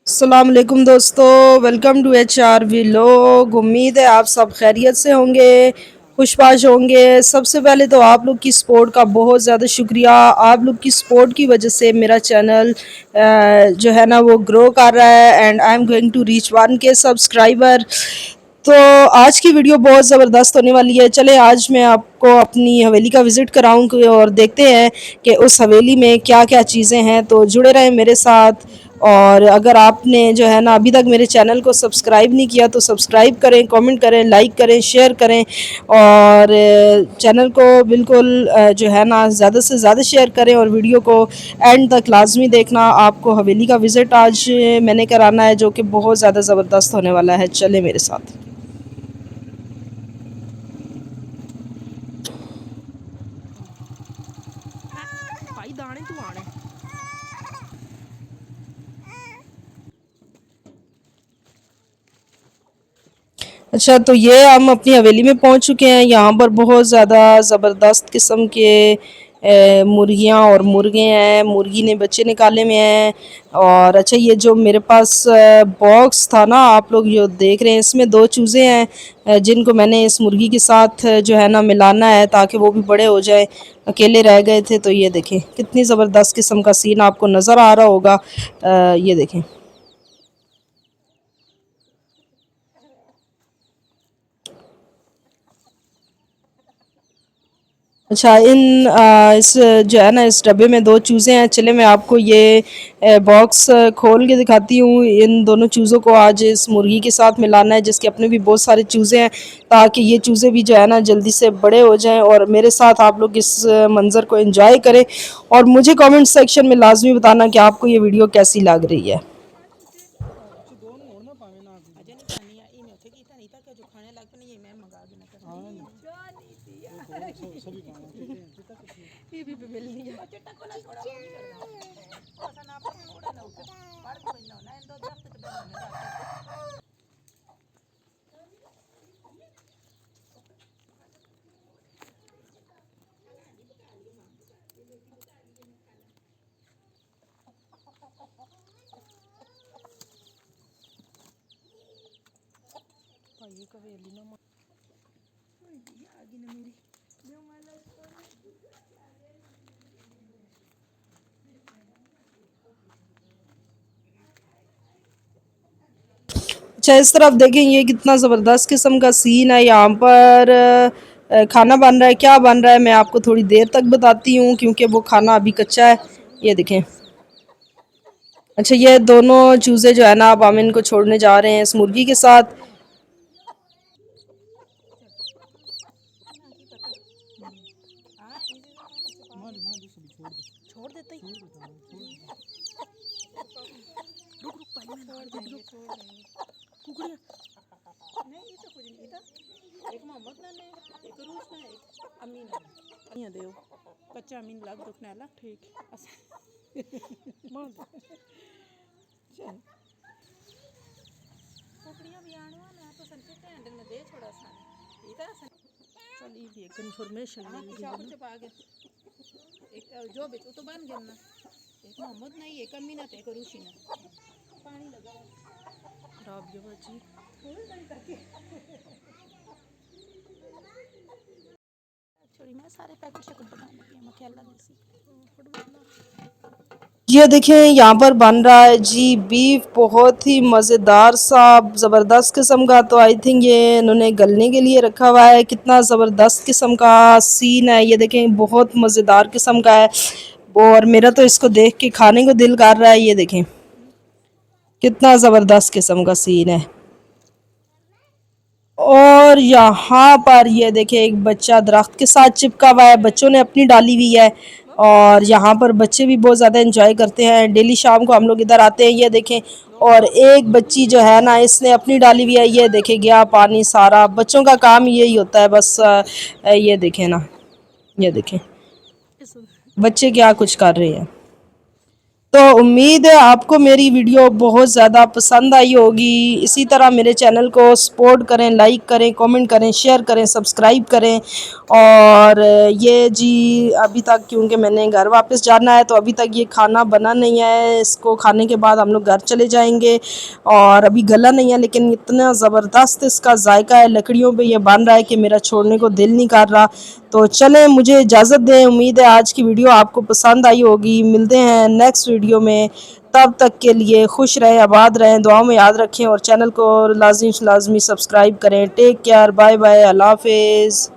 अस्सलाम वालेकुम दोस्तों, वेलकम टू HR व्लॉग। उम्मीद है आप सब खैरियत से होंगे, खुशबाश होंगे। सबसे पहले तो आप लोग की सपोर्ट का बहुत ज़्यादा शुक्रिया। आप लोग की सपोर्ट की वजह से मेरा चैनल जो है ना वो ग्रो कर रहा है and I am going to reach 1K subscriber. तो आज की वीडियो बहुत ज़बरदस्त होने वाली है। चले आज मैं आपको अपनी हवेली का विज़िट कराऊँ और देखते हैं कि उस हवेली में क्या क्या चीज़ें हैं। तो जुड़े रहें मेरे साथ। और अगर आपने जो है ना अभी तक मेरे चैनल को सब्सक्राइब नहीं किया तो सब्सक्राइब करें, कमेंट करें, लाइक करें, शेयर करें और चैनल को बिल्कुल जो है ना ज़्यादा से ज़्यादा शेयर करें और वीडियो को एंड तक लाजमी देखना। आपको हवेली का विज़िट आज मैंने कराना है जो कि बहुत ज़्यादा ज़बरदस्त होने वाला है। चले मेरे साथ। भाई दाने तू आने। अच्छा, तो ये हम अपनी हवेली में पहुंच चुके हैं। यहाँ पर बहुत ज़्यादा ज़बरदस्त किस्म के मुर्गियाँ और मुर्गे हैं। मुर्गी ने बच्चे निकाले हुए हैं। और अच्छा, ये जो मेरे पास बॉक्स था ना, आप लोग जो देख रहे हैं, इसमें दो चूज़े हैं जिनको मैंने इस मुर्गी के साथ जो है ना मिलाना है ताकि वो भी बड़े हो जाए। अकेले रह गए थे। तो ये देखें कितनी ज़बरदस्त किस्म का सीन आपको नज़र आ रहा होगा। ये देखें। अच्छा, इस जो है ना इस डब्बे में दो चूज़े हैं। चले मैं आपको ये बॉक्स खोल के दिखाती हूँ। इन दोनों चूज़ों को आज इस मुर्गी के साथ मिलाना है जिसके अपने भी बहुत सारे चूज़े हैं ताकि ये चूज़े भी जो है ना जल्दी से बड़े हो जाएं। और मेरे साथ आप लोग इस मंज़र को एंजॉय करें और मुझे कमेंट सेक्शन में लाजमी बताना कि आपको ये वीडियो कैसी लग रही है। अच्छा, इस तरफ देखें, ये कितना ज़बरदस्त किस्म का सीन है। यहाँ पर खाना बन रहा है। क्या बन रहा है मैं आपको थोड़ी देर तक बताती हूँ क्योंकि वो खाना अभी कच्चा है। ये देखें। अच्छा, ये दोनों चूज़े जो है ना अब हम इनको छोड़ने जा रहे हैं इस मुर्गी के साथ। कच्चा अमीन लाग दुखने लग ठीक चल कुकड़ियां भी आने वाला तो सन के हैंडल में दे थोड़ा सा इधर सन चल ये भी एक इन्फॉर्मेशन मिल गई चाकू से आगे एक जो भी तो बन गया ना एक मोहम्मद नहीं एक अमीना ते एक रूशी ना पानी लगा खराब ये बची फूल नहीं करके छोड़ी मैं सारे पैकेट से बना लगी मैं खेला देसी ये देखें, यहाँ पर बन रहा है जी बीफ, बहुत ही मज़ेदार सा ज़बरदस्त किस्म का। तो आई थिंक ये इन्होंने गलने के लिए रखा हुआ है। कितना ज़बरदस्त किस्म का सीन है। ये देखें, बहुत मज़ेदार किस्म का है और मेरा तो इसको देख के खाने को दिल कर रहा है। ये देखें कितना ज़बरदस्त किस्म का सीन है। और यहाँ पर ये देखिए एक बच्चा दरख्त के साथ चिपका हुआ है। बच्चों ने अपनी डाली हुई है और यहाँ पर बच्चे भी बहुत ज़्यादा एंजॉय करते हैं। डेली शाम को हम लोग इधर आते हैं। ये देखें, और एक बच्ची जो है ना इसने अपनी डाली हुई है। ये देखे गया पानी सारा। बच्चों का काम यही होता है बस। ये देखें ना, ये देखें बच्चे क्या कुछ कर रहे हैं। तो उम्मीद है आपको मेरी वीडियो बहुत ज़्यादा पसंद आई होगी। इसी तरह मेरे चैनल को सपोर्ट करें, लाइक करें, कमेंट करें, शेयर करें, सब्सक्राइब करें। और ये जी अभी तक, क्योंकि मैंने घर वापस जाना है तो अभी तक ये खाना बना नहीं है। इसको खाने के बाद हम लोग घर चले जाएंगे। और अभी गला नहीं है, लेकिन इतना ज़बरदस्त इसका जायका है, लकड़ियों पे ये बन रहा है कि मेरा छोड़ने को दिल नहीं कर रहा। तो चलें, मुझे इजाज़त दें। उम्मीद है आज की वीडियो आपको पसंद आई होगी। मिलते हैं नेक्स्ट वीडियो में। तब तक के लिए खुश रहें, आबाद रहें, दुआओं में याद रखें और चैनल को लाजमी सब्सक्राइब करें। टेक केयर, बाय बाय, अल्लाह हाफिज़।